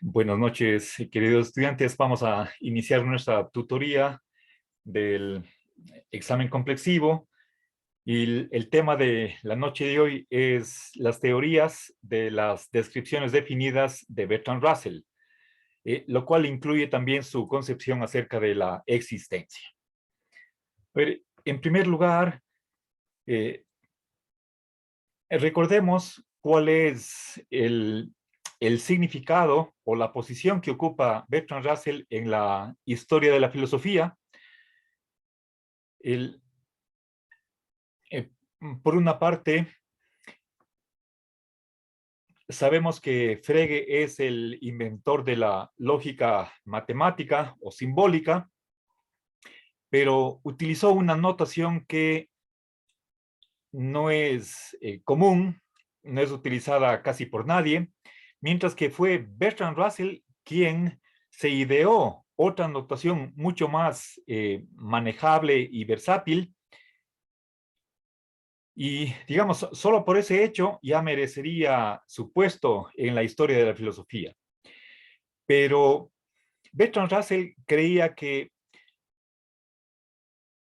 Buenas noches, queridos estudiantes. Vamos a iniciar nuestra tutoría del examen complexivo y el tema de la noche de hoy es las teorías de las descripciones definidas de Bertrand Russell, lo cual incluye también su concepción acerca de la existencia. A ver, en primer lugar, recordemos cuál es el significado o la posición que ocupa Bertrand Russell en la historia de la filosofía. El, eh, por una parte, sabemos que Frege es el inventor de la lógica matemática o simbólica, pero utilizó una notación que no es común, no es utilizada casi por nadie, mientras que fue Bertrand Russell quien se ideó otra notación mucho más manejable y versátil, y digamos, solo por ese hecho ya merecería su puesto en la historia de la filosofía. Pero Bertrand Russell creía que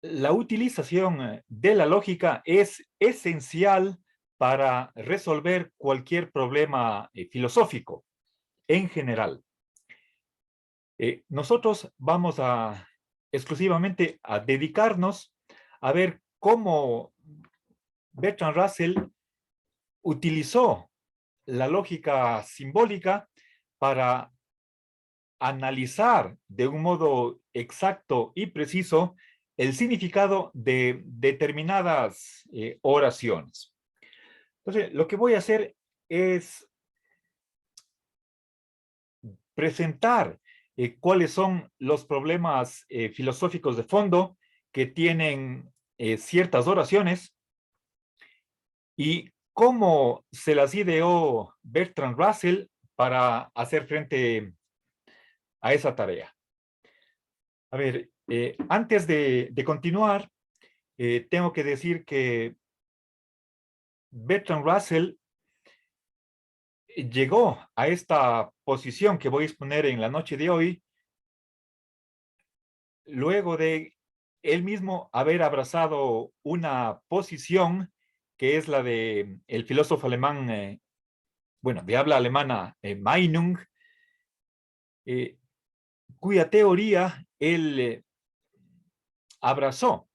la utilización de la lógica es esencial para resolver cualquier problema filosófico en general. Nosotros vamos a exclusivamente a dedicarnos a ver cómo Bertrand Russell utilizó la lógica simbólica para analizar de un modo exacto y preciso el significado de determinadas oraciones. Entonces, lo que voy a hacer es presentar cuáles son los problemas filosóficos de fondo que tienen ciertas oraciones y cómo se las ideó Bertrand Russell para hacer frente a esa tarea. A ver, antes de continuar, tengo que decir que Bertrand Russell llegó a esta posición que voy a exponer en la noche de hoy luego de él mismo haber abrazado una posición que es la de el filósofo alemán, bueno, de habla alemana, Meinung, eh, cuya teoría él abrazó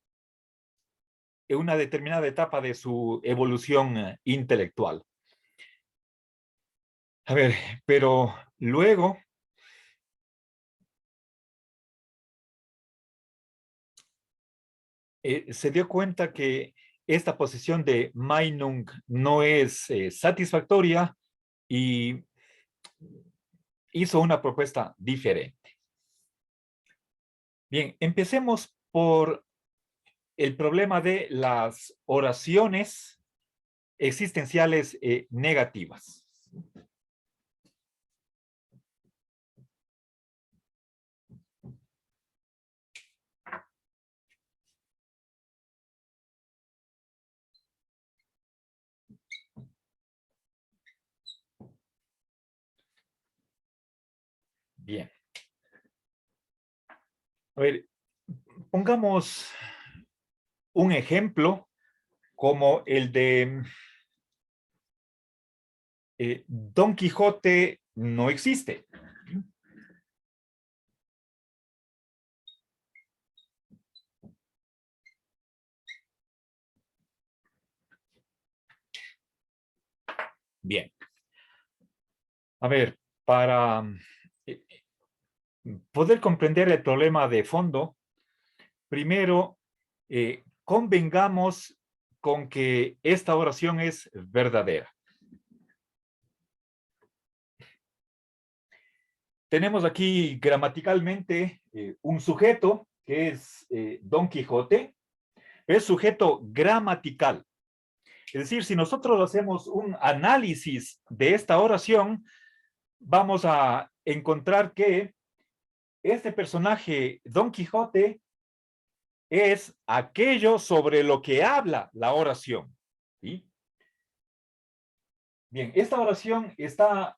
en una determinada etapa de su evolución intelectual. A ver, pero luego se dio cuenta que esta posición de Meinung no es satisfactoria y hizo una propuesta diferente. Bien, empecemos por el problema de las oraciones existenciales negativas. Bien. A ver, pongamos un ejemplo como el de Don Quijote no existe. Bien. A ver, para eh, poder comprender el problema de fondo, primero convengamos con que esta oración es verdadera. Tenemos aquí gramaticalmente un sujeto que es Don Quijote, es sujeto gramatical. Es decir, si nosotros hacemos un análisis de esta oración, vamos a encontrar que este personaje, Don Quijote, es aquello sobre lo que habla la oración. ¿Sí? Bien, esta oración está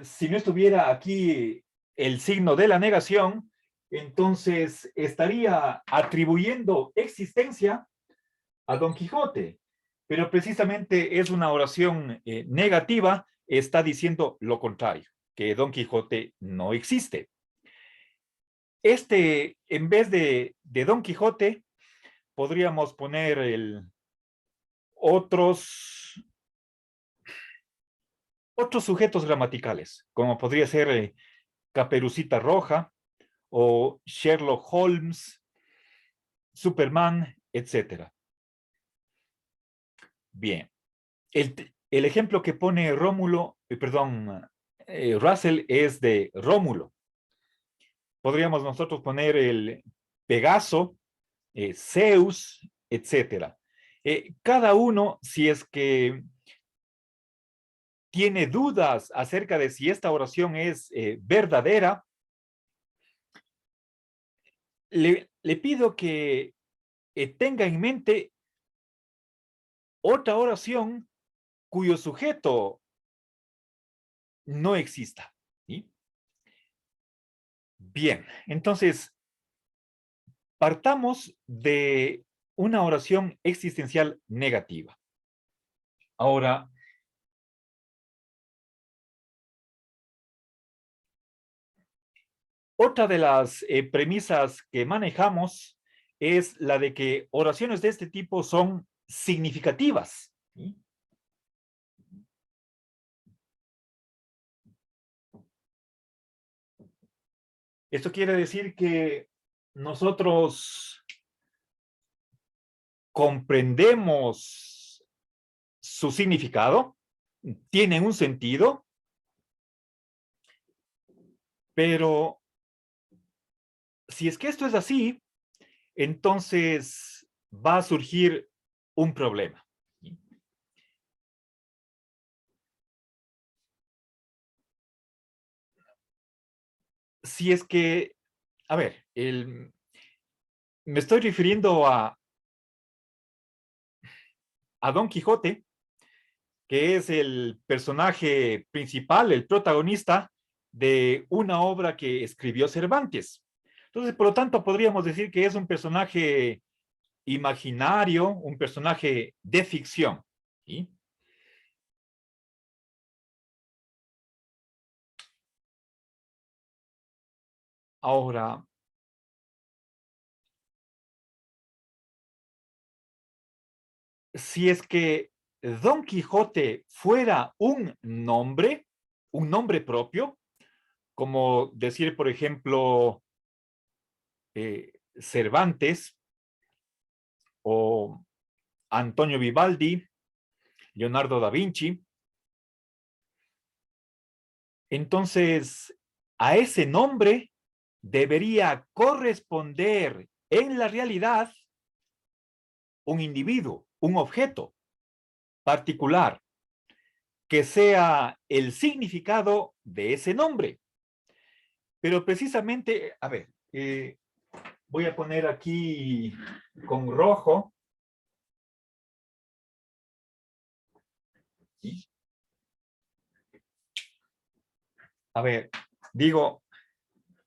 si no estuviera aquí el signo de la negación, entonces estaría atribuyendo existencia a Don Quijote, pero precisamente es una oración negativa, está diciendo lo contrario, que Don Quijote no existe. En vez de Don Quijote, podríamos poner otros, otros sujetos gramaticales, como podría ser Caperucita Roja o Sherlock Holmes, Superman, etcétera. Bien, el ejemplo que pone Russell es de Rómulo. Podríamos nosotros poner el Pegaso, Zeus, etcétera. Cada uno, si es que tiene dudas acerca de si esta oración es verdadera, le pido que tenga en mente otra oración cuyo sujeto no exista. ¿Sí? Bien, entonces partamos de una oración existencial negativa. Ahora, otra de las premisas que manejamos es la de que oraciones de este tipo son significativas. ¿Sí? Esto quiere decir que nosotros comprendemos su significado, tienen un sentido, pero si es que esto es así, entonces va a surgir un problema. Si es que, a ver, me estoy refiriendo a Don Quijote, que es el personaje principal, el protagonista de una obra que escribió Cervantes. Entonces, por lo tanto, podríamos decir que es un personaje imaginario, un personaje de ficción. ¿Sí? Ahora, si es que Don Quijote fuera un nombre propio, como decir, por ejemplo, Cervantes o Antonio Vivaldi, Leonardo da Vinci, entonces a ese nombre debería corresponder en la realidad un individuo, un objeto particular que sea el significado de ese nombre. Pero precisamente, a ver, voy a poner aquí con rojo. ¿Sí? A ver, digo,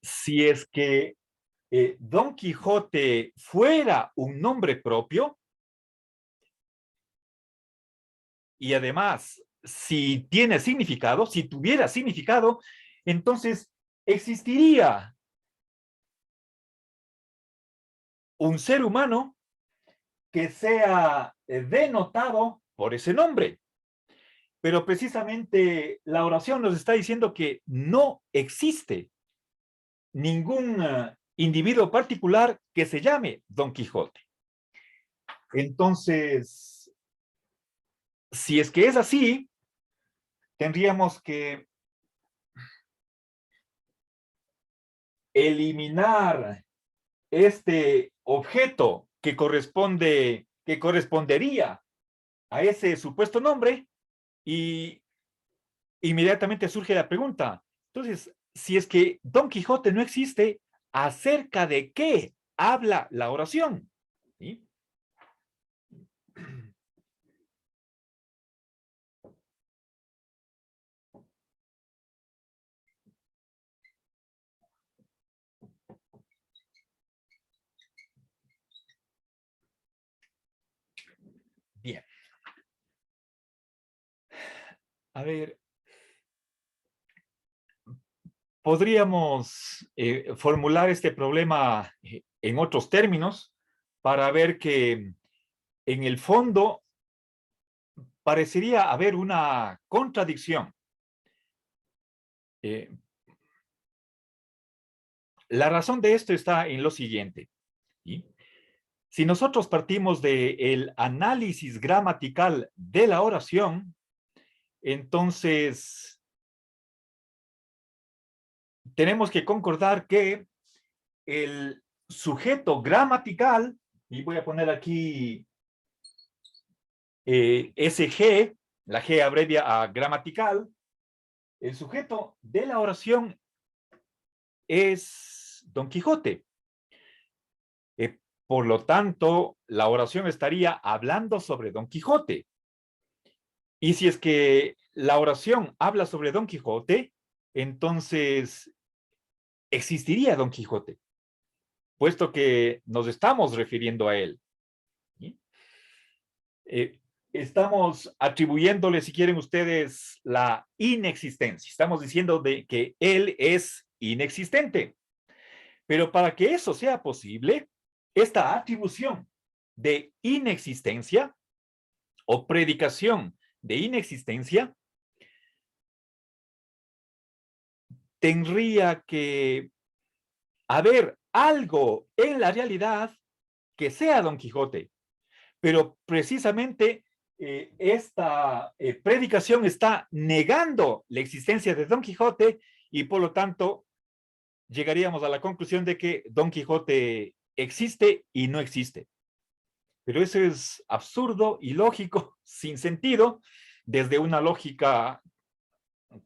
si es que Don Quijote fuera un nombre propio y además si tiene significado, si tuviera significado, entonces existiría un ser humano que sea denotado por ese nombre. Pero precisamente la oración nos está diciendo que no existe ningún individuo particular que se llame Don Quijote. Entonces, si es que es así, tendríamos que eliminar este objeto que correspondería a ese supuesto nombre y inmediatamente surge la pregunta. Entonces, si es que Don Quijote no existe, ¿acerca de qué habla la oración? ¿Sí? A ver, podríamos formular este problema en otros términos para ver que en el fondo parecería haber una contradicción. Eh, la razón de esto está en lo siguiente, ¿sí? Si nosotros partimos del análisis gramatical de la oración, entonces tenemos que concordar que el sujeto gramatical, y voy a poner aquí SG, la G abrevia a gramatical, el sujeto de la oración es Don Quijote. Por lo tanto, la oración estaría hablando sobre Don Quijote. Y si es que la oración habla sobre Don Quijote, entonces existiría Don Quijote, puesto que nos estamos refiriendo a él. ¿Sí? Estamos atribuyéndole, si quieren ustedes, la inexistencia. Estamos diciendo de que él es inexistente. Pero para que eso sea posible, esta atribución de inexistencia o predicación de inexistencia tendría que haber algo en la realidad que sea Don Quijote. Pero precisamente esta predicación está negando la existencia de Don Quijote y por lo tanto llegaríamos a la conclusión de que Don Quijote existe y no existe. Pero eso es absurdo, ilógico, sin sentido, desde una lógica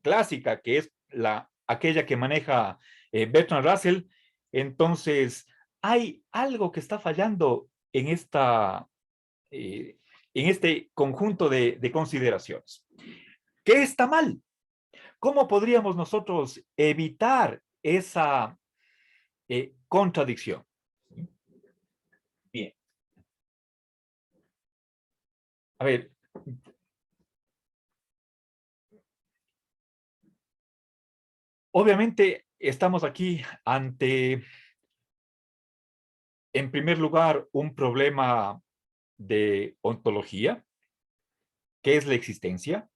clásica, que es aquella que maneja Bertrand Russell. Entonces, hay algo que está fallando en este conjunto de consideraciones. ¿Qué está mal? ¿Cómo podríamos nosotros evitar esa contradicción? Bien. A ver, obviamente estamos aquí ante, en primer lugar, un problema de ontología, que es la existencia,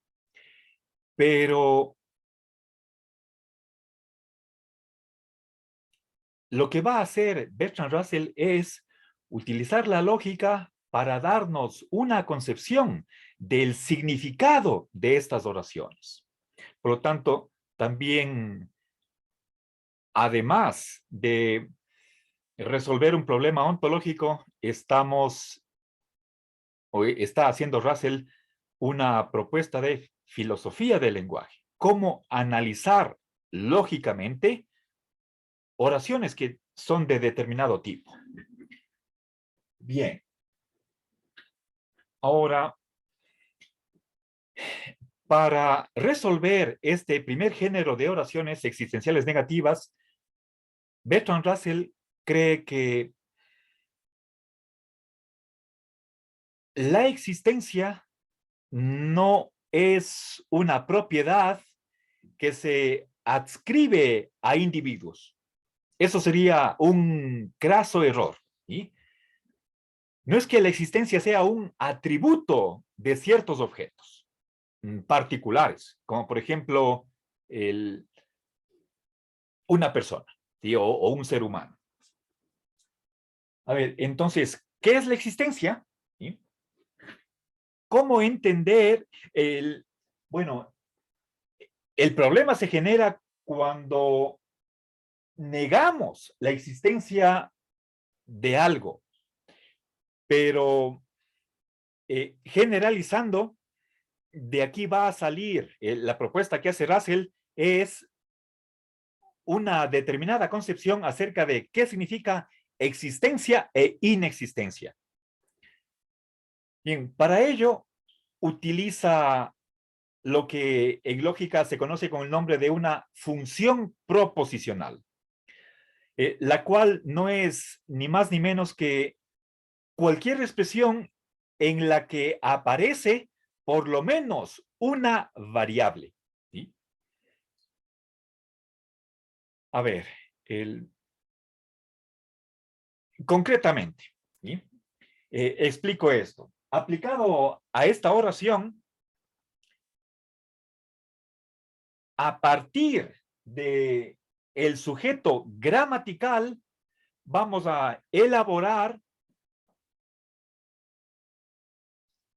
pero lo que va a hacer Bertrand Russell es utilizar la lógica para darnos una concepción del significado de estas oraciones. Por lo tanto, también, además de resolver un problema ontológico, está haciendo Russell una propuesta de filosofía del lenguaje. Cómo analizar lógicamente oraciones que son de determinado tipo. Bien. Ahora, para resolver este primer género de oraciones existenciales negativas, Bertrand Russell cree que la existencia no es una propiedad que se adscribe a individuos. Eso sería un craso error. ¿Sí? No es que la existencia sea un atributo de ciertos objetos particulares, como por ejemplo una persona, ¿sí? o un ser humano. A ver, entonces, ¿qué es la existencia? ¿Sí? ¿Cómo entender bueno, el problema se genera cuando negamos la existencia de algo, pero generalizando, de aquí va a salir la propuesta que hace Russell es una determinada concepción acerca de qué significa existencia e inexistencia. Bien, para ello utiliza lo que en lógica se conoce con el nombre de una función proposicional, la cual no es ni más ni menos que cualquier expresión en la que aparece por lo menos una variable. ¿Sí? A ver, concretamente, ¿sí? Explico esto. Aplicado a esta oración, a partir de el sujeto gramatical, vamos a elaborar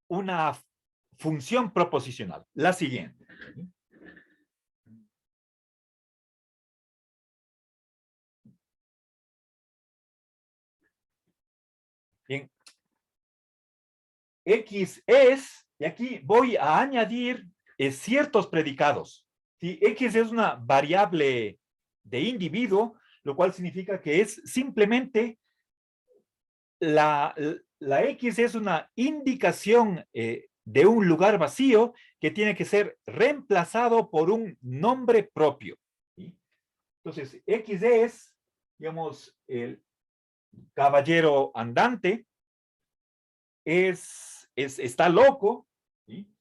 una función proposicional, la siguiente. Bien. X es, y aquí voy a añadir ciertos predicados. ¿Sí? X es una variable de individuo, lo cual significa que es simplemente la X es una indicación de un lugar vacío que tiene que ser reemplazado por un nombre propio. ¿Sí? Entonces, X es, digamos, el caballero andante, está loco, ¿sí?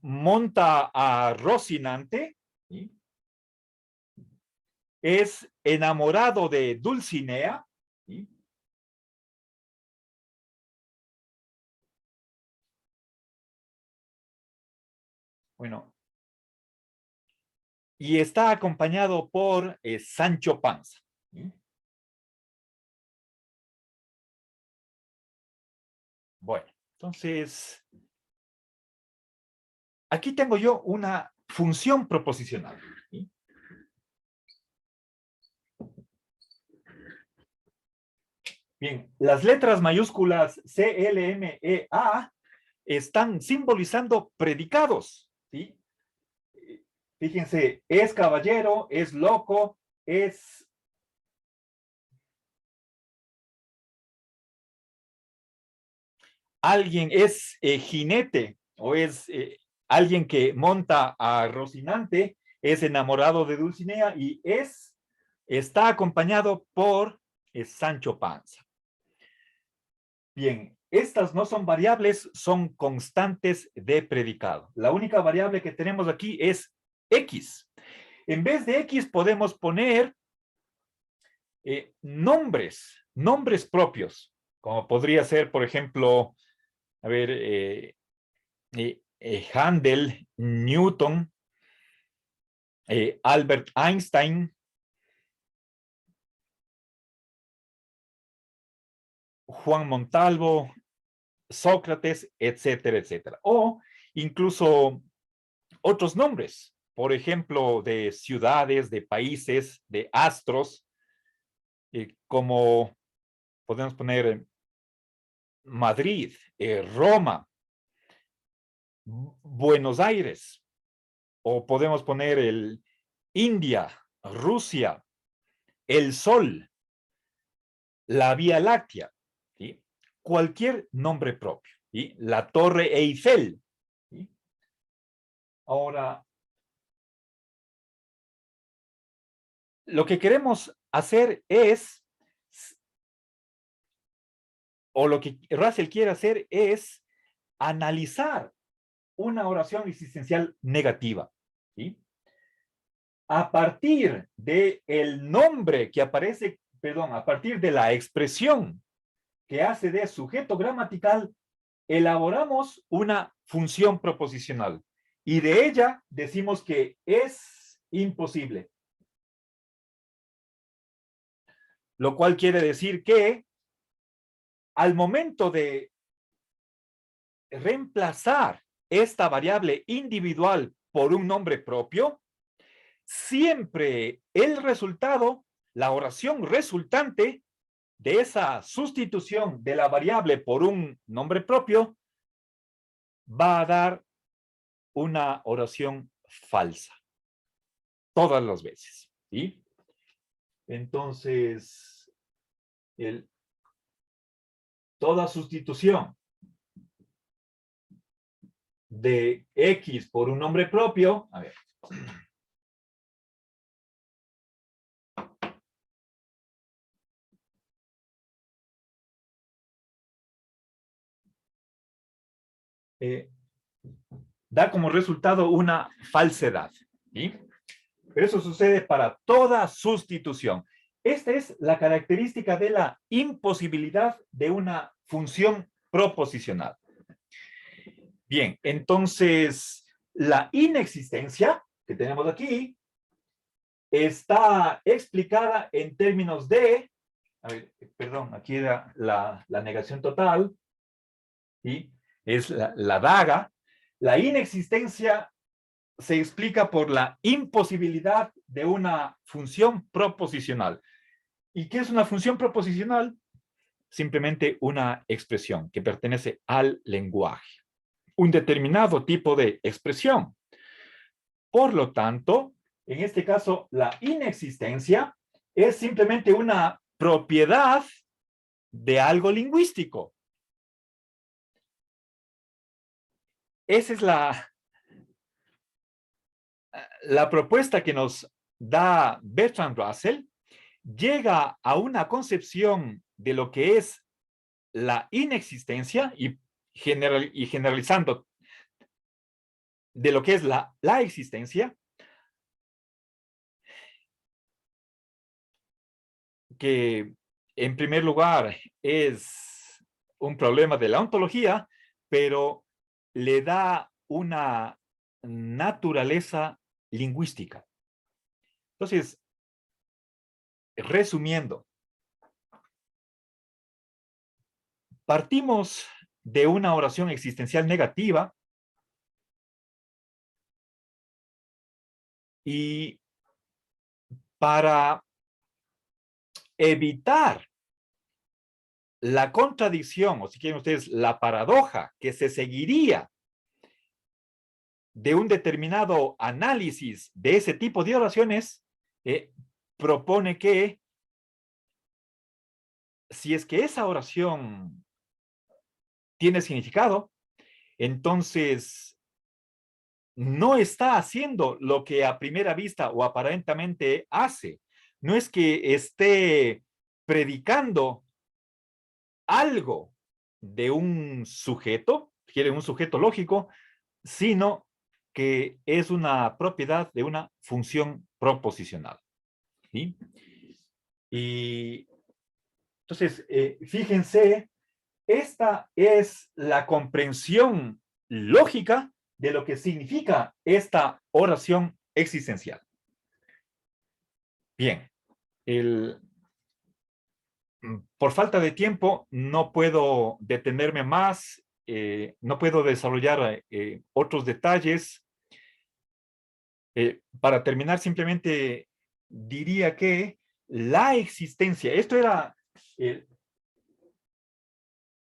Monta a Rocinante, ¿sí? Es enamorado de Dulcinea, ¿sí? Bueno, y está acompañado por Sancho Panza, ¿sí? Bueno, entonces, aquí tengo yo una función proposicional, ¿sí? Bien, las letras mayúsculas C, L, M, E, A están simbolizando predicados, ¿sí? Fíjense, es caballero, es loco, es alguien, es jinete o es alguien que monta a Rocinante, es enamorado de Dulcinea y está acompañado por Sancho Panza. Bien, estas no son variables, son constantes de predicado. La única variable que tenemos aquí es X. En vez de X podemos poner nombres propios, como podría ser, por ejemplo, a ver, Handel, Newton, Albert Einstein, Juan Montalvo, Sócrates, etcétera, etcétera. O incluso otros nombres, por ejemplo, de ciudades, de países, de astros, como podemos poner Madrid, Roma, Buenos Aires, o podemos poner el India, Rusia, el Sol, la Vía Láctea, ¿sí? Cualquier nombre propio, ¿sí? La Torre Eiffel, ¿sí? Ahora, lo que queremos hacer es, o lo que Russell quiere hacer es analizar una oración existencial negativa, ¿sí? A partir de el nombre que aparece, perdón, a partir de la expresión que hace de sujeto gramatical, elaboramos una función proposicional y de ella decimos que es imposible. Lo cual quiere decir que al momento de reemplazar esta variable individual por un nombre propio, siempre el resultado, la oración resultante de esa sustitución de la variable por un nombre propio, va a dar una oración falsa. Todas las veces. ¿Sí? Entonces, toda sustitución de X por un nombre propio, a ver. da como resultado una falsedad. ¿Sí? Pero eso sucede para toda sustitución. Esta es la característica de la imposibilidad de una función proposicional. Bien, entonces la inexistencia que tenemos aquí está explicada en términos de, a ver, perdón, aquí era la negación total, ¿sí? Es la daga. La inexistencia se explica por la imposibilidad de una función proposicional. ¿Y qué es una función proposicional? Simplemente una expresión que pertenece al lenguaje. Un determinado tipo de expresión. Por lo tanto, en este caso, la inexistencia es simplemente una propiedad de algo lingüístico. Esa es la propuesta que nos da Bertrand Russell. Llega a una concepción de lo que es la inexistencia y generalizando de lo que es la existencia, que en primer lugar es un problema de la ontología, pero le da una naturaleza lingüística. Entonces, resumiendo, partimos de una oración existencial negativa y para evitar la contradicción, o si quieren ustedes, la paradoja que se seguiría de un determinado análisis de ese tipo de oraciones, propone que si es que esa oración tiene significado, entonces no está haciendo lo que a primera vista o aparentemente hace. No es que esté predicando algo de un sujeto, quiere un sujeto lógico, sino que es una propiedad de una función proposicional. ¿Sí? Y entonces, fíjense, esta es la comprensión lógica de lo que significa esta oración existencial. Bien, por falta de tiempo no puedo detenerme más, no puedo desarrollar otros detalles. Para terminar, simplemente diría que la existencia, esto era,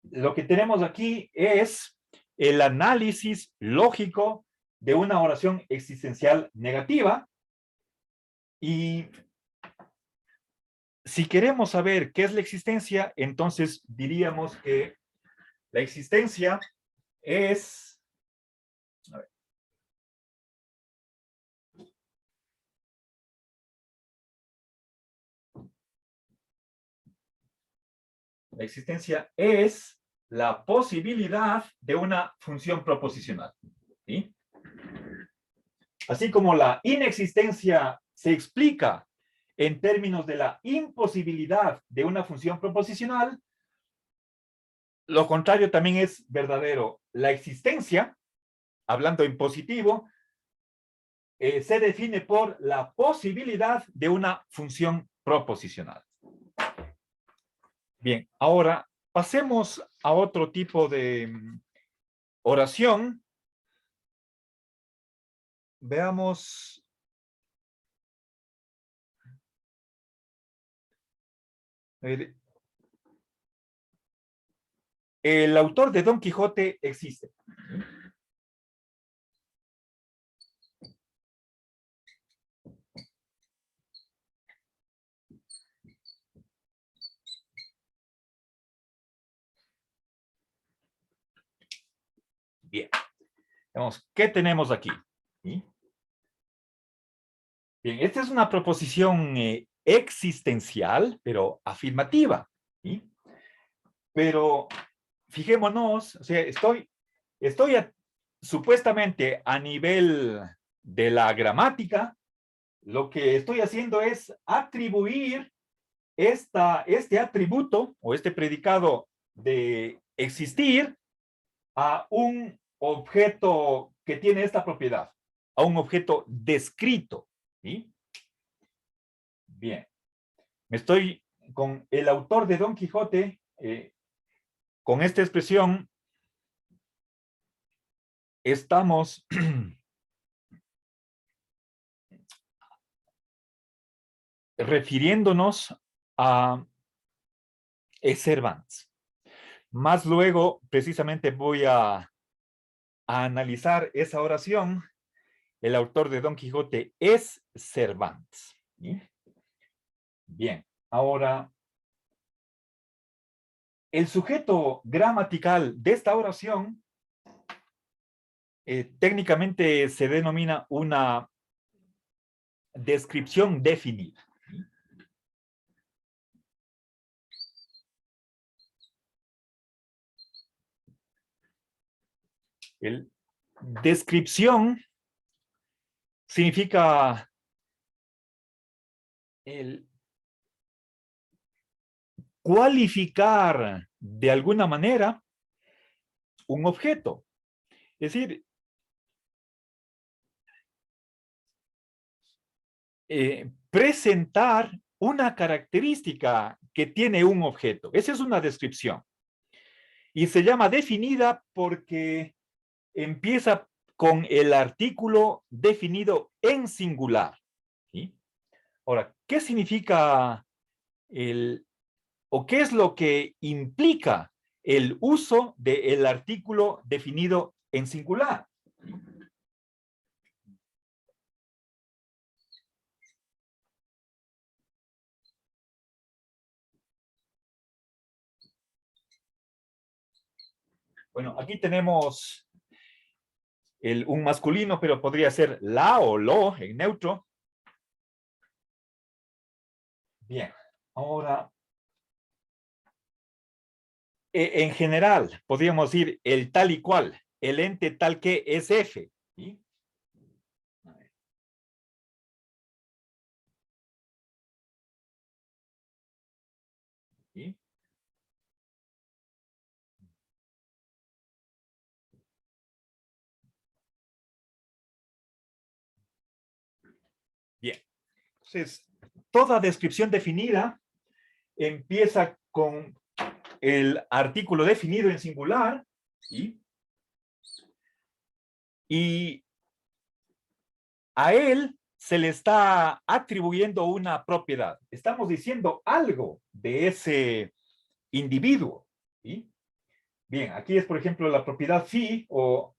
lo que tenemos aquí es el análisis lógico de una oración existencial negativa. Y si queremos saber qué es la existencia, entonces diríamos que la existencia es... A ver. La existencia es la posibilidad de una función proposicional. ¿Sí? Así como la inexistencia se explica en términos de la imposibilidad de una función proposicional, lo contrario también es verdadero. La existencia, hablando en positivo, se define por la posibilidad de una función proposicional. Bien, ahora pasemos a otro tipo de oración. Veamos. El autor de Don Quijote existe. Bien. Vamos, ¿qué tenemos aquí? ¿Sí? Bien, esta es una proposición existencial, pero afirmativa. ¿Sí? Pero fijémonos, o sea, estoy supuestamente a nivel de la gramática, lo que estoy haciendo es atribuir este atributo o este predicado de existir a un objeto que tiene esta propiedad, a un objeto descrito. ¿Sí? Bien. Me estoy con el autor de Don Quijote, con esta expresión, estamos refiriéndonos a Cervantes. Más luego, precisamente, voy a analizar esa oración. El autor de Don Quijote es Cervantes. ¿Sí? Bien, ahora, el sujeto gramatical de esta oración técnicamente se denomina una descripción definida. El descripción significa el cualificar de alguna manera un objeto. Es decir, presentar una característica que tiene un objeto. Esa es una descripción. Y se llama definida porque empieza con el artículo definido en singular. ¿Sí? Ahora, ¿qué significa o qué es lo que implica el uso del artículo definido en singular? Bueno, aquí tenemos un masculino, pero podría ser la o lo en neutro. Bien, ahora, en general, podríamos decir el tal y cual, el ente tal que es F. ¿Sí? ¿Sí? Bien, entonces, toda descripción definida empieza con el artículo definido en singular. ¿Sí? Y a él se le está atribuyendo una propiedad. Estamos diciendo algo de ese individuo. ¿Sí? Bien, aquí es, por ejemplo, la propiedad phi o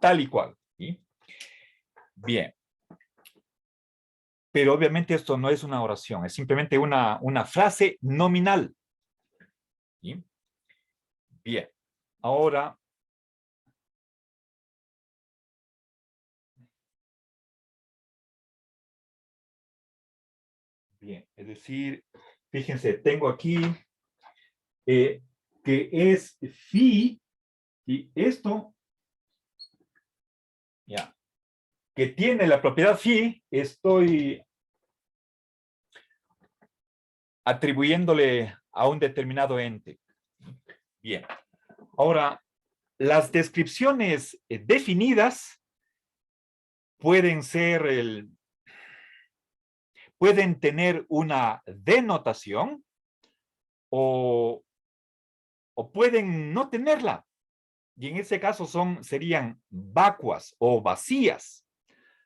tal y cual. ¿Sí? Bien. Pero obviamente esto no es una oración, es simplemente una frase nominal. ¿Sí? Bien. Ahora, bien, es decir, fíjense, tengo aquí que es phi, y esto, ya, que tiene la propiedad phi, estoy atribuyéndole a un determinado ente. Bien. Ahora, las descripciones definidas pueden ser pueden tener una denotación o, o pueden no tenerla. Y en ese caso serían vacuas o vacías.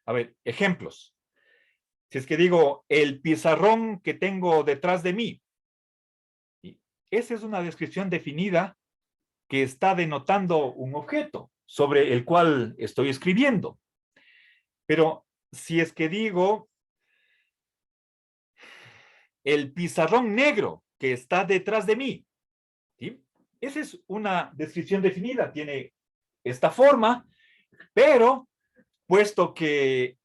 A ver, ejemplos. Si es que digo, el pizarrón que tengo detrás de mí. Esa es una descripción definida que está denotando un objeto sobre el cual estoy escribiendo. Pero si es que digo, el pizarrón negro que está detrás de mí, ¿sí? Esa es una descripción definida, tiene esta forma, pero puesto que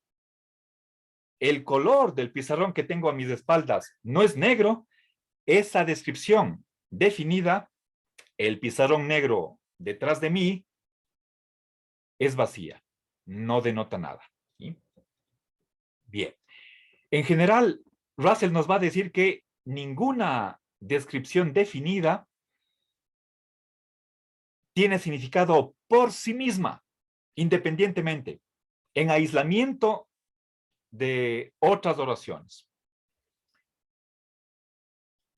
el color del pizarrón que tengo a mis espaldas no es negro, esa descripción definida, el pizarrón negro detrás de mí, es vacía, no denota nada. ¿Sí? Bien. En general, Russell nos va a decir que ninguna descripción definida tiene significado por sí misma, independientemente, en aislamiento de otras oraciones.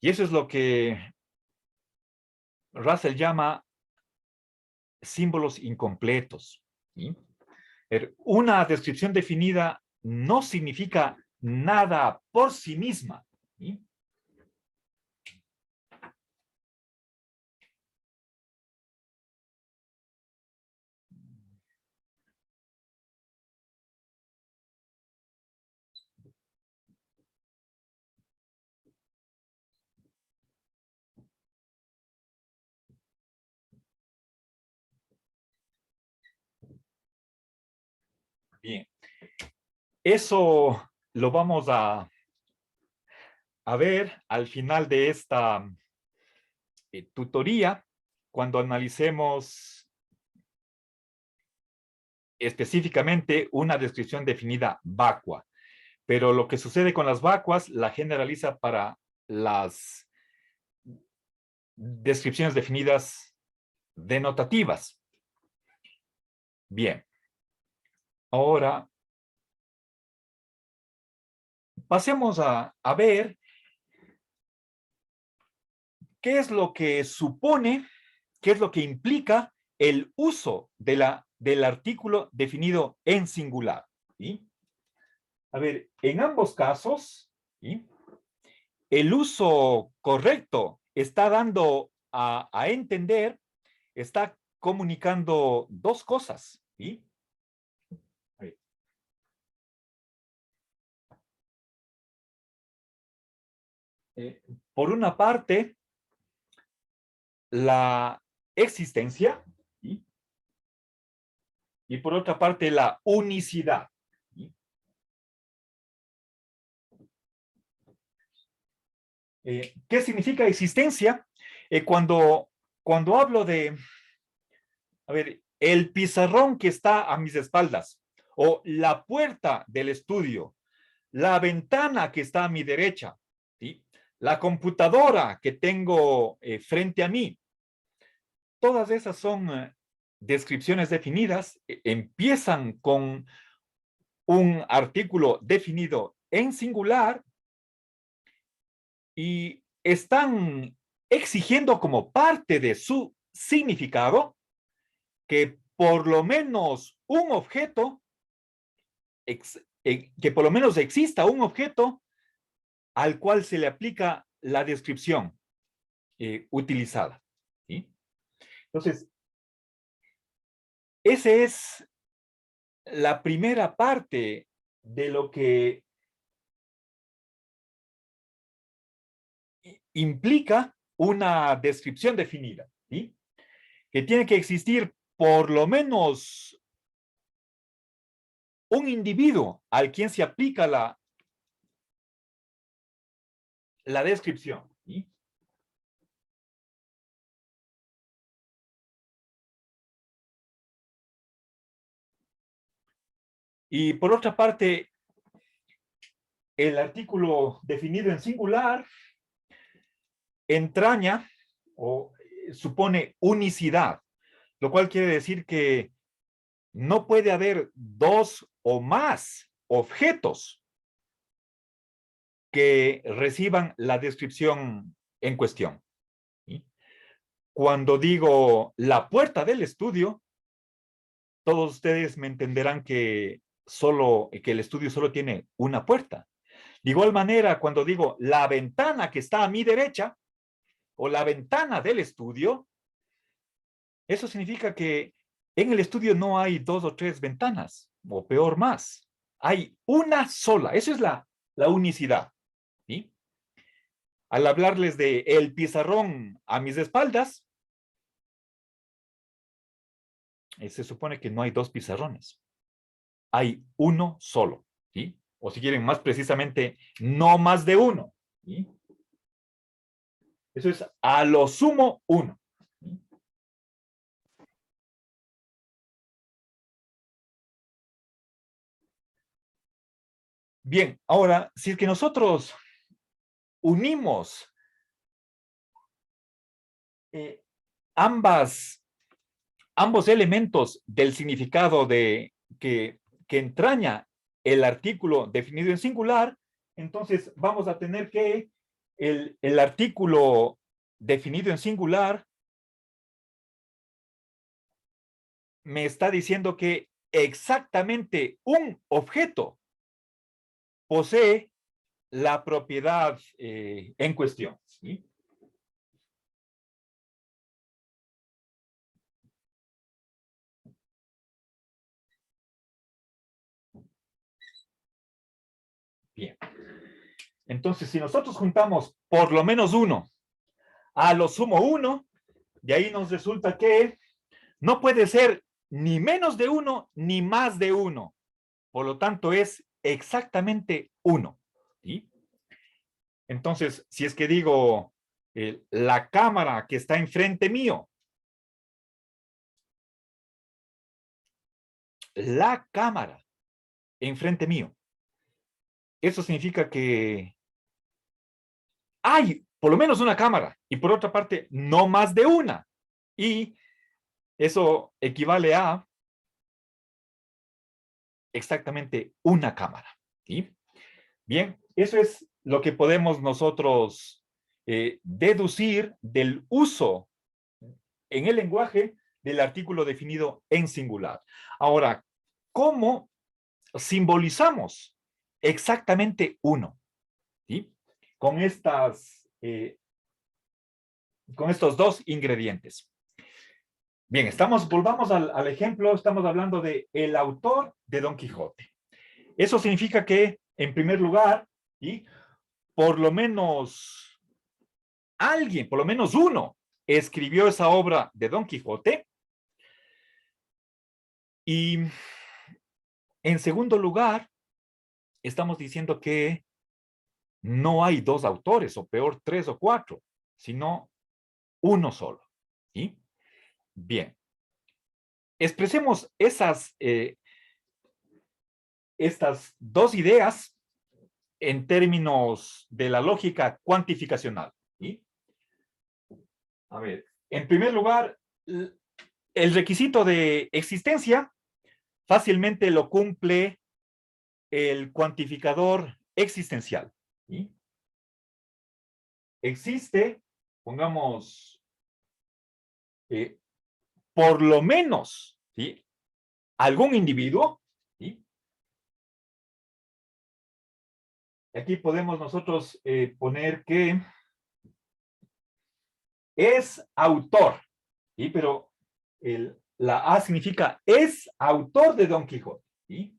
Y eso es lo que Russell llama símbolos incompletos. ¿Sí? Una descripción definida no significa nada por sí misma. ¿Sí? Bien. Eso lo vamos a ver al final de esta tutoría, cuando analicemos específicamente una descripción definida vacua. Pero lo que sucede con las vacuas la generaliza para las descripciones definidas denotativas. Bien. Ahora, pasemos a ver qué es lo que supone, qué es lo que implica el uso del artículo definido en singular. ¿Sí? A ver, en ambos casos, ¿sí?, el uso correcto está dando a entender, está comunicando dos cosas. ¿Sí? Eh, por una parte, la existencia, ¿sí?, y por otra parte, la unicidad. ¿Sí? ¿Qué significa existencia? Cuando hablo de, a ver, el pizarrón que está a mis espaldas, o la puerta del estudio, la ventana que está a mi derecha, ¿sí?, la computadora que tengo frente a mí, todas esas son descripciones definidas, empiezan con un artículo definido en singular y están exigiendo como parte de su significado que por lo menos un objeto, que por lo menos exista un objeto al cual se le aplica la descripción utilizada. ¿Sí? Entonces, esa es la primera parte de lo que implica una descripción definida. ¿Sí? Que tiene que existir por lo menos un individuo al quien se aplica la descripción. ¿Sí? Y por otra parte, el artículo definido en singular entraña o supone unicidad, lo cual quiere decir que no puede haber dos o más objetos que reciban la descripción en cuestión. ¿Sí? Cuando digo la puerta del estudio, todos ustedes me entenderán que el estudio solo tiene una puerta. De igual manera, cuando digo la ventana que está a mi derecha o la ventana del estudio, eso significa que en el estudio no hay dos o tres ventanas, o peor más. Hay una sola. Eso es la unicidad. ¿Sí? Al hablarles de el pizarrón a mis espaldas, se supone que no hay dos pizarrones. Hay uno solo. ¿Sí? O si quieren más precisamente, no más de uno. ¿Sí? Eso es a lo sumo uno. ¿Sí? Bien, ahora, si es que nosotros unimos eh, ambos elementos del significado que entraña el artículo definido en singular, entonces vamos a tener que el artículo definido en singular me está diciendo que exactamente un objeto posee la propiedad en cuestión. ¿Sí? Bien. Entonces, si nosotros juntamos por lo menos uno a lo sumo uno, de ahí nos resulta que no puede ser ni menos de uno ni más de uno. Por lo tanto, es exactamente uno. ¿Sí? Entonces, si es que digo la cámara que está enfrente mío, la cámara enfrente mío, eso significa que hay por lo menos una cámara y por otra parte, no más de una. Y eso equivale a exactamente una cámara. ¿Sí? Bien, eso es lo que podemos nosotros deducir del uso en el lenguaje del artículo definido en singular. Ahora, ¿cómo simbolizamos exactamente uno? ¿Sí? Con con estos dos ingredientes. Bien, volvamos al ejemplo, estamos hablando de el autor de Don Quijote. Eso significa que, en primer lugar, ¿sí? Por lo menos alguien, por lo menos uno, escribió esa obra de Don Quijote. Y en segundo lugar, estamos diciendo que no hay dos autores, o peor, tres o cuatro, sino uno solo. ¿Sí? Bien. Expresemos estas dos ideas en términos de la lógica cuantificacional. ¿Sí? A ver, en primer lugar, el requisito de existencia fácilmente lo cumple el cuantificador existencial. ¿Sí? Existe, pongamos, eh, por lo menos, ¿sí? Algún individuo, ¿sí? Aquí podemos nosotros poner que es autor, ¿sí? Pero la A significa es autor de Don Quijote. ¿Sí?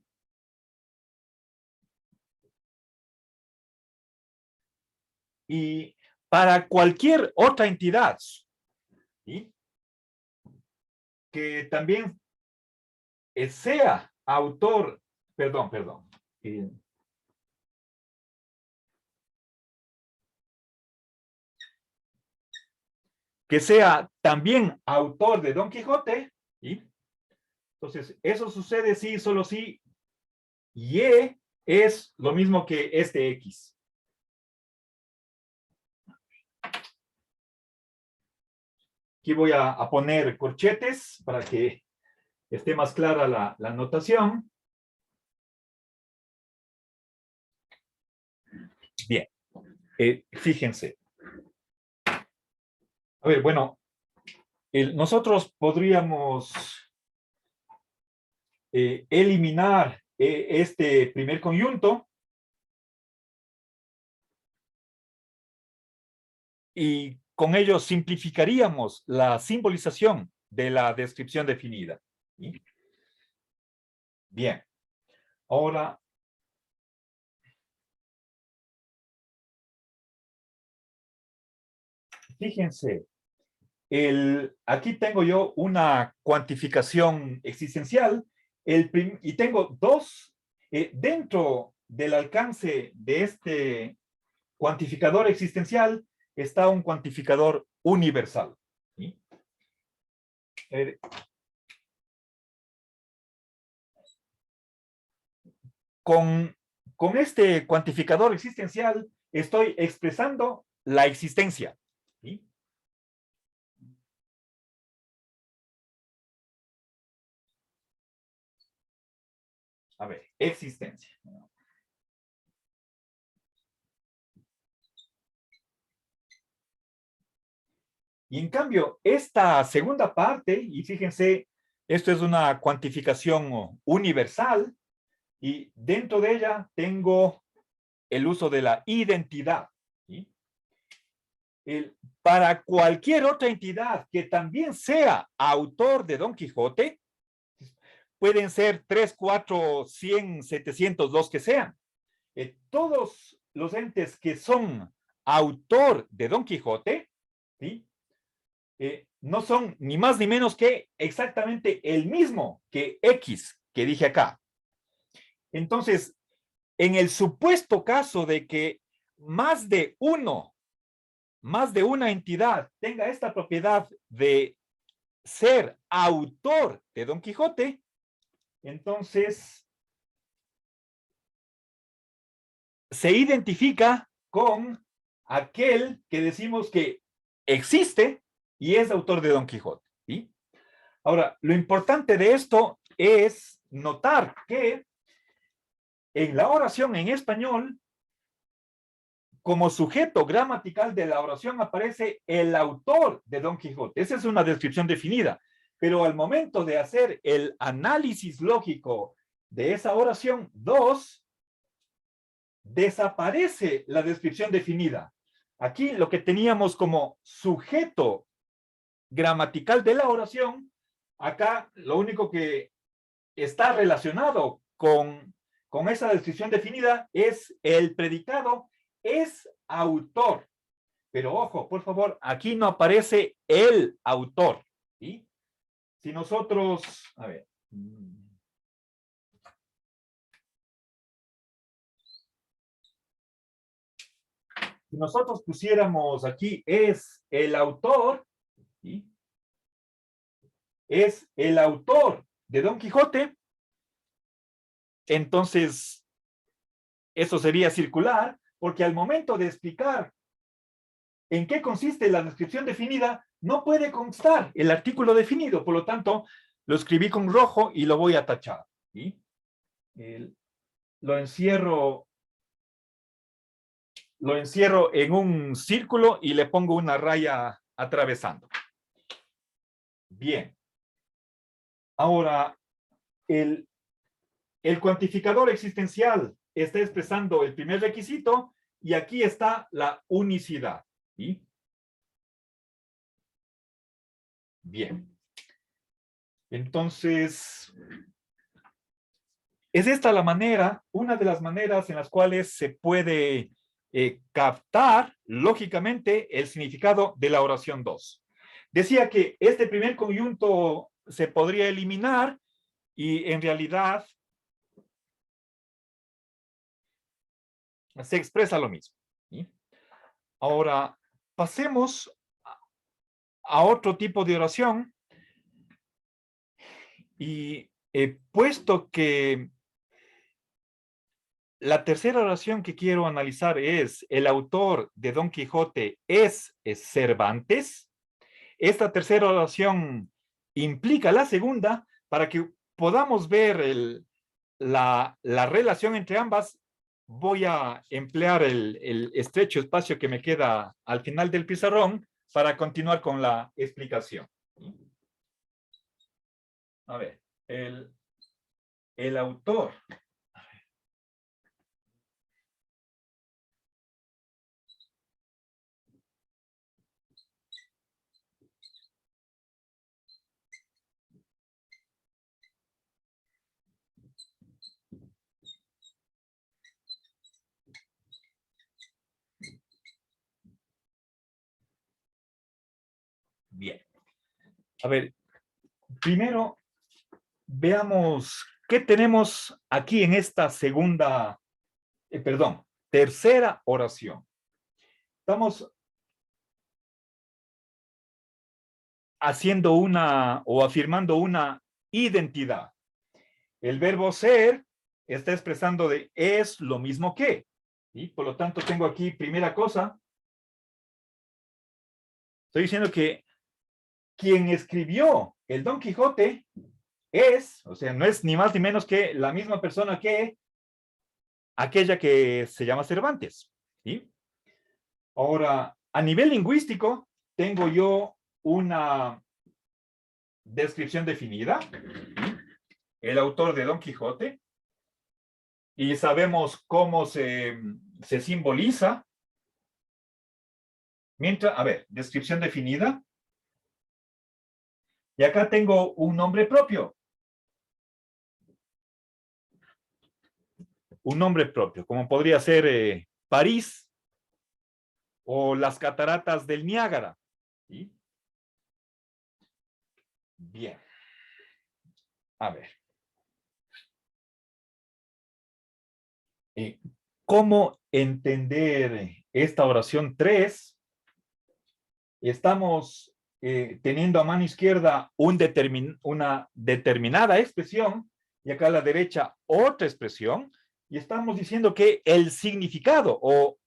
Y para cualquier otra entidad, ¿sí? Que también sea autor, perdón, que sea también autor de Don Quijote, ¿sí? Entonces, eso sucede si, solo si Y es lo mismo que este X. Aquí voy a poner corchetes para que esté más clara la notación. Bien, fíjense. A ver, bueno, nosotros podríamos eliminar este primer conjunto y con ello simplificaríamos la simbolización de la descripción definida. ¿Sí? Bien, ahora fíjense, aquí tengo yo una cuantificación existencial y tengo dos dentro del alcance de este cuantificador existencial está un cuantificador universal. ¿Sí? Eh, con con este cuantificador existencial estoy expresando la existencia. ¿Sí? A ver, existencia. Y en cambio, esta segunda parte, y fíjense, esto es una cuantificación universal, y dentro de ella tengo el uso de la identidad. ¿Sí? Para cualquier otra entidad que también sea autor de Don Quijote, pueden ser 3, 4, 100, 700, los que sean. Todos los entes que son autor de Don Quijote, ¿sí? No son ni más ni menos que exactamente el mismo que X que dije acá. Entonces, en el supuesto caso de que más de una entidad tenga esta propiedad de ser autor de Don Quijote, entonces se identifica con aquel que decimos que existe y es autor de Don Quijote. ¿Sí? Ahora, lo importante de esto es notar que en la oración en español, como sujeto gramatical de la oración aparece el autor de Don Quijote. Esa es una descripción definida. Pero al momento de hacer el análisis lógico de esa oración 2, desaparece la descripción definida. Aquí lo que teníamos como sujeto gramatical de la oración, acá lo único que está relacionado con esa descripción definida es el predicado es autor. Pero ojo, por favor, aquí no aparece el autor. ¿Sí? Si nosotros, a ver, si nosotros pusiéramos aquí es el autor, ¿sí? Es el autor de Don Quijote, entonces eso sería circular, porque al momento de explicar en qué consiste la descripción definida, no puede constar el artículo definido, por lo tanto, lo escribí con rojo y lo voy a tachar. ¿Sí? Lo encierro en un círculo y le pongo una raya atravesando. Bien. Ahora, el cuantificador existencial está expresando el primer requisito y aquí está la unicidad. ¿Sí? Bien. Entonces, es esta la manera, una de las maneras en las cuales se puede captar lógicamente el significado de la oración 2. Decía que este primer conjunto se podría eliminar y en realidad se expresa lo mismo. ¿Sí? Ahora, pasemos a otro tipo de oración y puesto que la tercera oración que quiero analizar es el autor de Don Quijote es Cervantes. Esta tercera oración implica la segunda para que podamos ver la relación entre ambas. Voy a emplear el estrecho espacio que me queda al final del pizarrón para continuar con la explicación. A ver, el autor. Bien. A ver, primero veamos qué tenemos aquí en esta tercera oración. Estamos haciendo una o afirmando una identidad. El verbo ser está expresando de es lo mismo que. Y por lo tanto tengo aquí, primera cosa, estoy diciendo que quien escribió el Don Quijote es, o sea, no es ni más ni menos que la misma persona que aquella que se llama Cervantes. ¿Sí? Ahora, a nivel lingüístico, tengo yo una descripción definida, el autor de Don Quijote, y sabemos cómo se simboliza. Mientras, a ver, descripción definida. Y acá tengo un nombre propio. Un nombre propio, como podría ser París o las cataratas del Niágara. ¿Sí? Bien. A ver. ¿Cómo entender esta oración 3? Estamos teniendo a mano izquierda una determinada expresión y acá a la derecha otra expresión y estamos diciendo que el significado o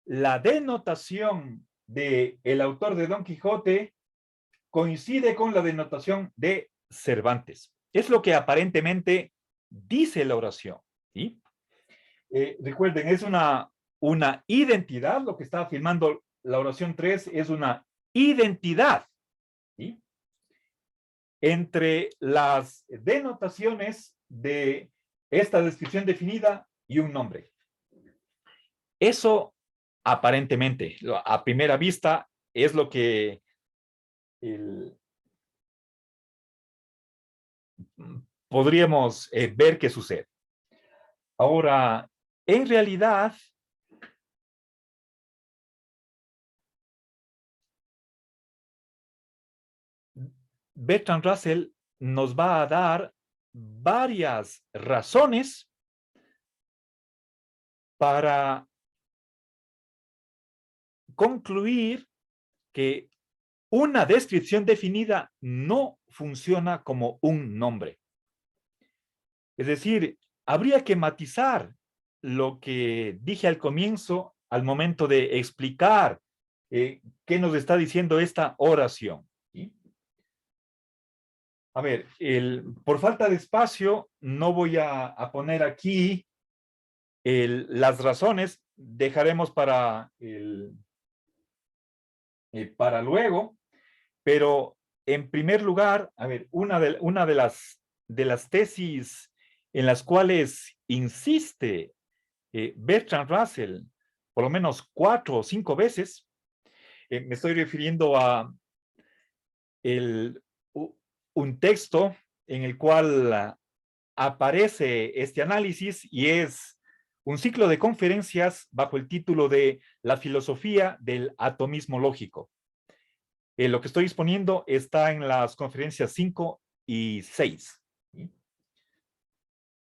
la denotación del autor de Don Quijote coincide con la denotación de Cervantes. Es lo que aparentemente dice la oración. ¿Sí? Recuerden, es una identidad, lo que está afirmando la oración 3 es una identidad. ¿Sí? Entre las denotaciones de esta descripción definida y un nombre. Eso aparentemente, a primera vista, es lo que podríamos ver que sucede. Ahora, en realidad, Bertrand Russell nos va a dar varias razones para concluir que una descripción definida no funciona como un nombre. Es decir, habría que matizar lo que dije al comienzo al momento de explicar qué nos está diciendo esta oración. ¿Sí? A ver, por falta de espacio, no voy a poner aquí las razones, dejaremos para luego, pero en primer lugar, a ver, una de las tesis en las cuales insiste Bertrand Russell, por lo menos 4 o 5 veces, me estoy refiriendo a un texto en el cual aparece este análisis y es un ciclo de conferencias bajo el título de La filosofía del atomismo lógico. Lo que estoy exponiendo está en las conferencias 5 y 6.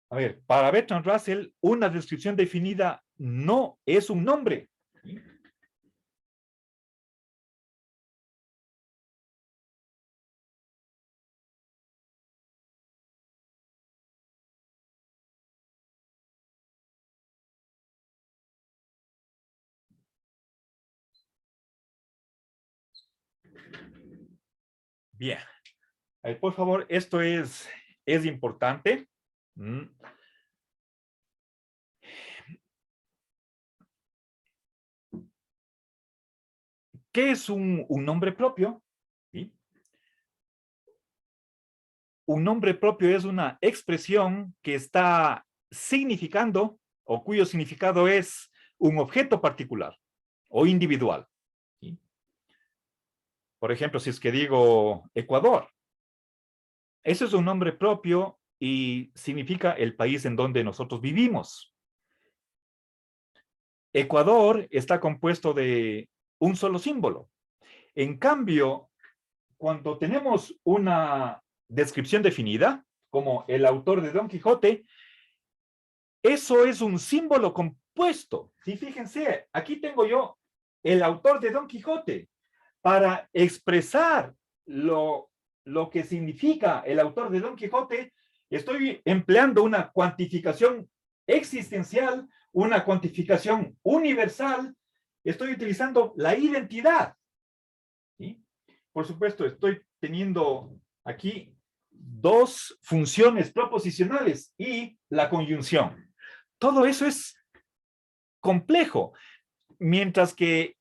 A ver, para Bertrand Russell, una descripción definida no es un nombre. Bien. Por favor, esto es importante. ¿Qué es un nombre propio? ¿Sí? Un nombre propio es una expresión que está significando o cuyo significado es un objeto particular o individual. ¿Sí? Por ejemplo, si es que digo Ecuador, ese es un nombre propio y significa el país en donde nosotros vivimos. Ecuador está compuesto de un solo símbolo. En cambio, cuando tenemos una descripción definida, como el autor de Don Quijote, eso es un símbolo compuesto. Sí, fíjense, aquí tengo yo el autor de Don Quijote. Para expresar lo que significa el autor de Don Quijote, Estoy empleando una cuantificación existencial, una cuantificación universal. Estoy utilizando la identidad. ¿Sí? Por supuesto, estoy teniendo aquí dos funciones proposicionales y la conjunción. Todo eso es complejo. Mientras que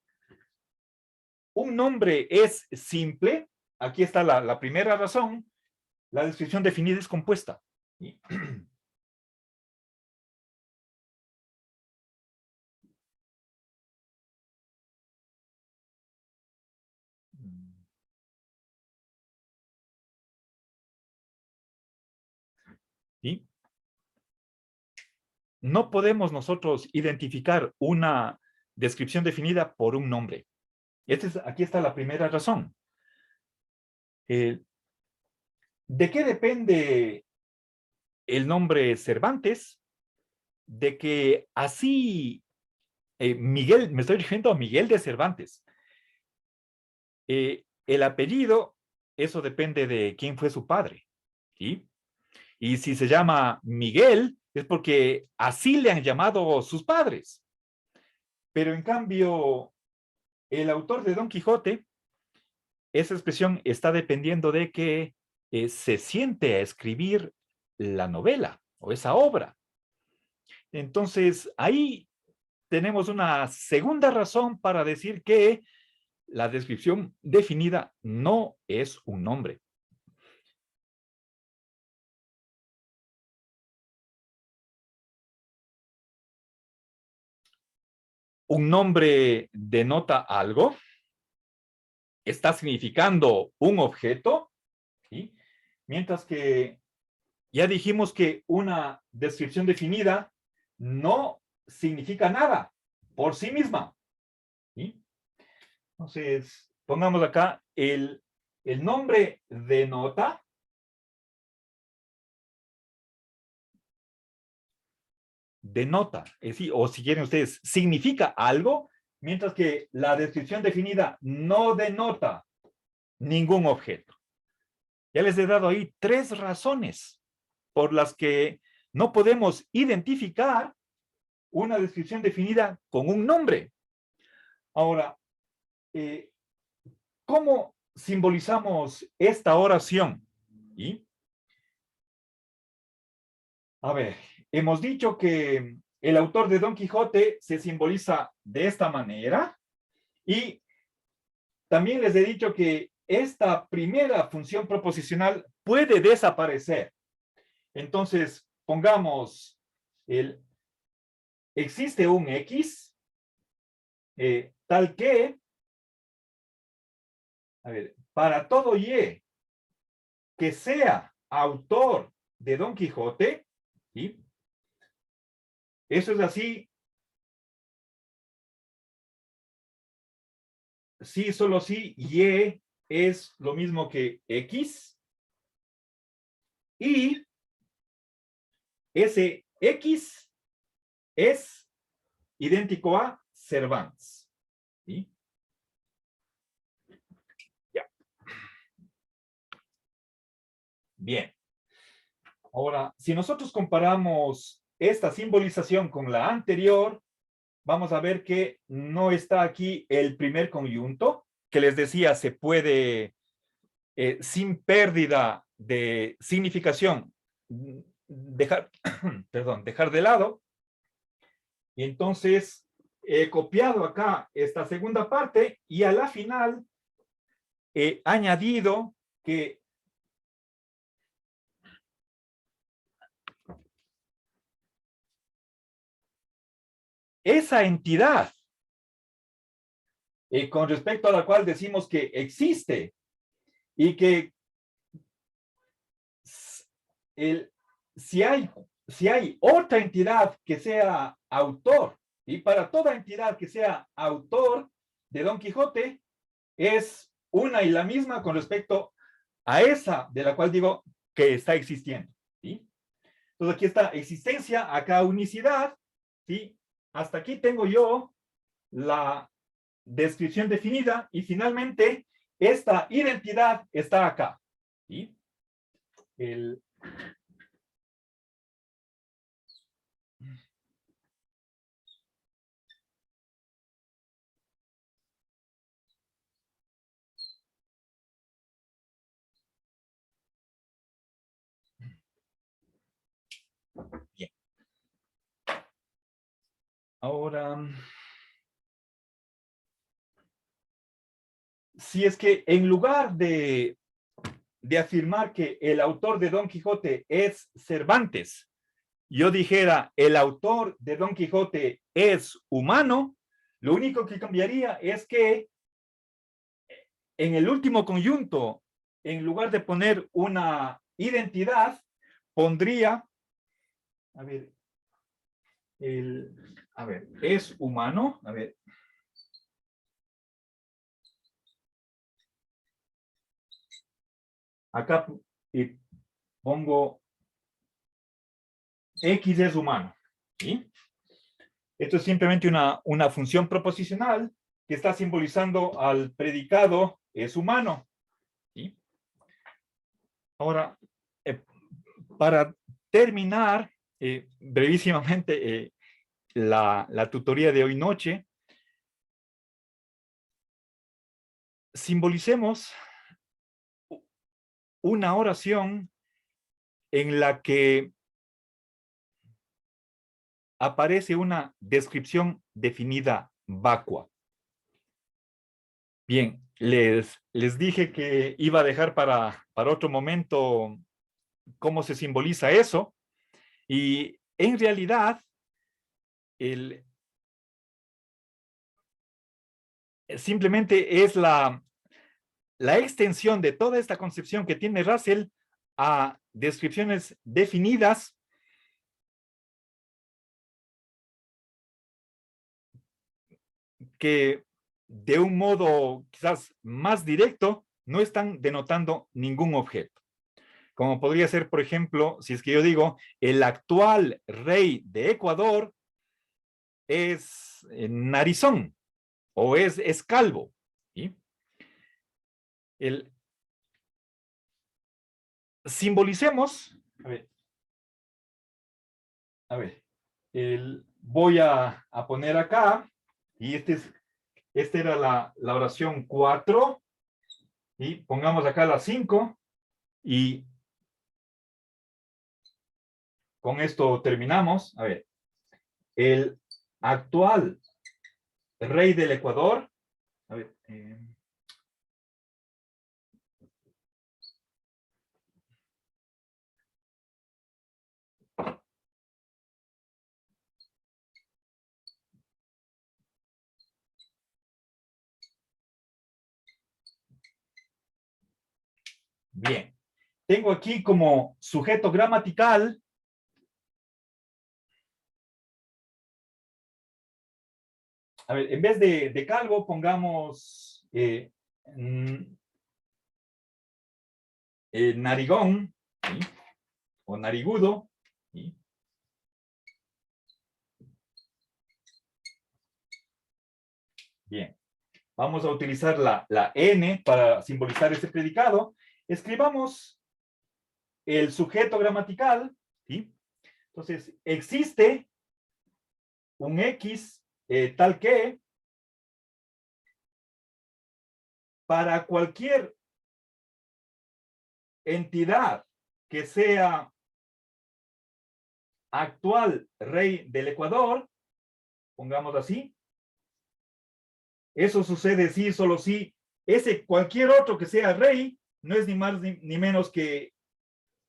un nombre es simple, aquí está la primera razón, la descripción definida es compuesta. ¿Sí? No podemos nosotros identificar una descripción definida por un nombre. Aquí está la primera razón. ¿De qué depende el nombre Cervantes? De que así Miguel, me estoy refiriendo a Miguel de Cervantes. El apellido, eso depende de quién fue su padre. ¿Sí? Y si se llama Miguel, es porque así le han llamado sus padres. Pero en cambio, el autor de Don Quijote, esa expresión está dependiendo de que se siente a escribir la novela o esa obra. Entonces, ahí tenemos una segunda razón para decir que la descripción definida no es un nombre. Un nombre denota algo, está significando un objeto, ¿sí? Mientras que ya dijimos que una descripción definida no significa nada por sí misma. ¿Sí? Entonces, pongamos acá el nombre denota. Denota, es decir, o si quieren ustedes, significa algo, mientras que la descripción definida no denota ningún objeto. Ya les he dado ahí tres razones por las que no podemos identificar una descripción definida con un nombre. Ahora, ¿cómo simbolizamos esta oración? ¿Y? A ver, hemos dicho que el autor de Don Quijote se simboliza de esta manera y también les he dicho que esta primera función proposicional puede desaparecer. Entonces, pongamos existe un X tal que, a ver, para todo Y que sea autor de Don Quijote, ¿sí? Eso es así, sí, solo sí, Y es lo mismo que X, y ese X es idéntico a Cervantes. ¿Sí? Ya. Bien. Ahora, si nosotros comparamos esta simbolización con la anterior, vamos a ver que no está aquí el primer conjunto, que les decía se puede, sin pérdida de significación, dejar, perdón, dejar de lado. Y entonces he copiado acá esta segunda parte y a la final he añadido que esa entidad con respecto a la cual decimos que existe y que el, si hay otra entidad que sea autor, y para toda entidad que sea autor de Don Quijote, es una y la misma con respecto a esa de la cual digo que está existiendo. ¿Sí? Entonces aquí está existencia, acá unicidad, ¿sí? Hasta aquí tengo yo la descripción definida y finalmente esta identidad está acá. ¿Sí? El, Bien. Ahora, si es que en lugar de afirmar que el autor de Don Quijote es Cervantes, yo dijera el autor de Don Quijote es humano, lo único que cambiaría es que en el último conjunto, en lugar de poner una identidad, pondría, a ver, es humano, a ver. Acá pongo X es humano, ¿sí? Esto es simplemente una función proposicional que está simbolizando al predicado es humano, ¿sí? Ahora, para terminar brevísimamente la tutoría de hoy noche, simbolicemos una oración en la que aparece una descripción definida vacua. Bien, les dije que iba a dejar para otro momento cómo se simboliza eso, y en realidad simplemente es la extensión de toda esta concepción que tiene Russell a descripciones definidas que de un modo quizás más directo no están denotando ningún objeto. Como podría ser, por ejemplo, si es que yo digo, el actual rey de Ecuador es narizón o es calvo. ¿Sí? Simbolicemos, voy a poner acá, y esta era la oración 4, y pongamos acá la 5, y con esto terminamos. A ver, el actual rey del Ecuador, a ver, bien, tengo aquí como sujeto gramatical, a ver, en vez de calvo, pongamos narigón, ¿sí? O narigudo, ¿sí? Bien, vamos a utilizar la N para simbolizar este predicado. Escribamos el sujeto gramatical, ¿sí? Entonces, existe un X tal que para cualquier entidad que sea actual rey del Ecuador, pongamos así, eso sucede sí, solo si ese cualquier otro que sea rey no es ni más ni menos que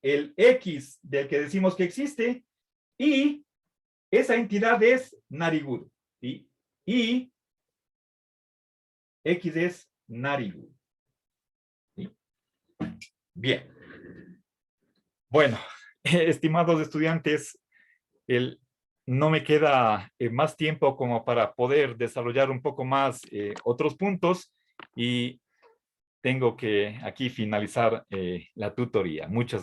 el X del que decimos que existe, y esa entidad es narigudo, ¿sí? Y X es narigudo, ¿sí? Bien. Bueno, estimados estudiantes, no me queda más tiempo como para poder desarrollar un poco más otros puntos, y tengo que aquí finalizar la tutoría. Muchas gracias.